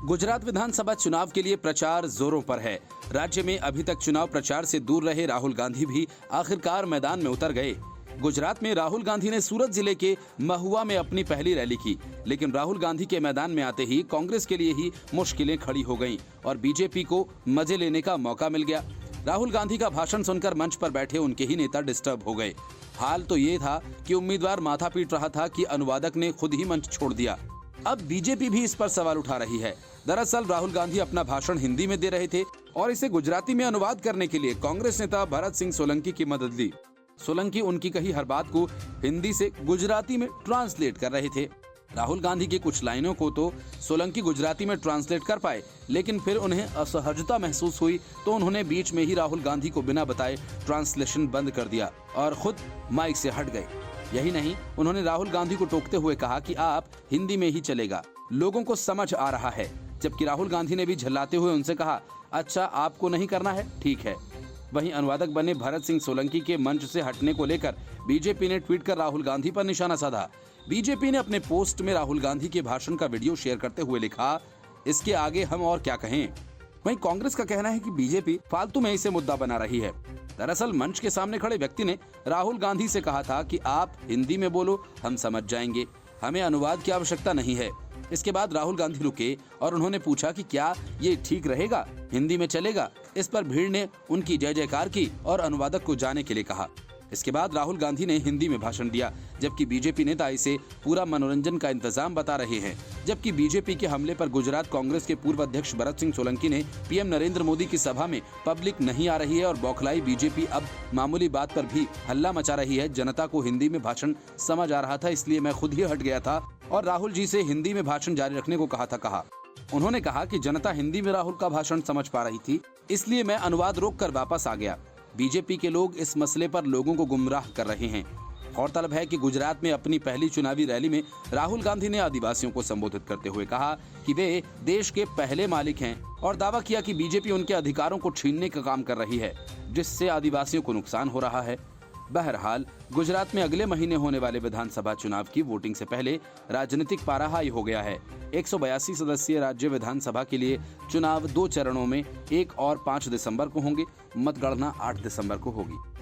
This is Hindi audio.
गुजरात विधानसभा चुनाव के लिए प्रचार जोरों पर है। राज्य में अभी तक चुनाव प्रचार से दूर रहे राहुल गांधी भी आखिरकार मैदान में उतर गए। गुजरात में राहुल गांधी ने सूरत जिले के महुआ में अपनी पहली रैली की, लेकिन राहुल गांधी के मैदान में आते ही कांग्रेस के लिए ही मुश्किलें खड़ी हो गईं और बीजेपी को मजे लेने का मौका मिल गया। राहुल गांधी का भाषण सुनकर मंच पर बैठे उनके ही नेता डिस्टर्ब हो गए। हाल तो ये था कि उम्मीदवार माथा पीट रहा था कि अनुवादक ने खुद ही मंच छोड़ दिया। अब बीजेपी भी इस पर सवाल उठा रही है। दरअसल राहुल गांधी अपना भाषण हिंदी में दे रहे थे और इसे गुजराती में अनुवाद करने के लिए कांग्रेस नेता भरत सिंह सोलंकी की मदद ली। सोलंकी उनकी कही हर बात को हिंदी से गुजराती में ट्रांसलेट कर रहे थे। राहुल गांधी की कुछ लाइनों को तो सोलंकी गुजराती में ट्रांसलेट कर पाए, लेकिन फिर उन्हें असहजता महसूस हुई तो उन्होंने बीच में ही राहुल गांधी को बिना बताए ट्रांसलेशन बंद कर दिया और खुद माइक से हट गए। यही नहीं, उन्होंने राहुल गांधी को टोकते हुए कहा कि आप हिंदी में ही चलेगा, लोगों को समझ आ रहा है। जबकि राहुल गांधी ने भी झल्लाते हुए उनसे कहा, अच्छा आपको नहीं करना है, ठीक है। वहीं अनुवादक बने भरत सिंह सोलंकी के मंच से हटने को लेकर बीजेपी ने ट्वीट कर राहुल गांधी पर निशाना साधा। बीजेपी ने अपने पोस्ट में राहुल गांधी के भाषण का वीडियो शेयर करते हुए लिखा, इसके आगे हम और क्या कहें। वहीं कांग्रेस का कहना है कि बीजेपी फालतू में इसे मुद्दा बना रही है। दरअसल मंच के सामने खड़े व्यक्ति ने राहुल गांधी से कहा था कि आप हिंदी में बोलो, हम समझ जाएंगे, हमें अनुवाद की आवश्यकता नहीं है। इसके बाद राहुल गांधी रुके और उन्होंने पूछा कि क्या ये ठीक रहेगा, हिंदी में चलेगा। इस पर भीड़ ने उनकी जय जयकार की और अनुवादक को जाने के लिए कहा। इसके बाद राहुल गांधी ने हिंदी में भाषण दिया, जबकि बीजेपी नेता इसे पूरा मनोरंजन का इंतजाम बता रहे हैं। जबकि बीजेपी के हमले पर गुजरात कांग्रेस के पूर्व अध्यक्ष भरत सिंह सोलंकी ने पीएम नरेंद्र मोदी की सभा में पब्लिक नहीं आ रही है और बौखलाई बीजेपी अब मामूली बात पर भी हल्ला मचा रही है। जनता को हिंदी में भाषण समझ आ रहा था, इसलिए मैं खुद ही हट गया था और राहुल जी से हिंदी में भाषण जारी रखने को कहा। उन्होंने कहा कि जनता हिंदी में राहुल का भाषण समझ पा रही थी, इसलिए मैं अनुवाद रोककर वापस आ गया। बीजेपी के लोग इस मसले पर लोगों को गुमराह कर रहे हैं। गौरतलब है कि गुजरात में अपनी पहली चुनावी रैली में राहुल गांधी ने आदिवासियों को संबोधित करते हुए कहा कि वे देश के पहले मालिक हैं और दावा किया कि बीजेपी उनके अधिकारों को छीनने का काम कर रही है, जिससे आदिवासियों को नुकसान हो रहा है। बहरहाल गुजरात में अगले महीने होने वाले विधानसभा चुनाव की वोटिंग से पहले राजनीतिक पारा हाई हो गया है। 182 सदस्यीय राज्य विधानसभा के लिए चुनाव 2 चरणों में 1 और 5 दिसंबर को होंगे। मतगणना 8 दिसंबर को होगी।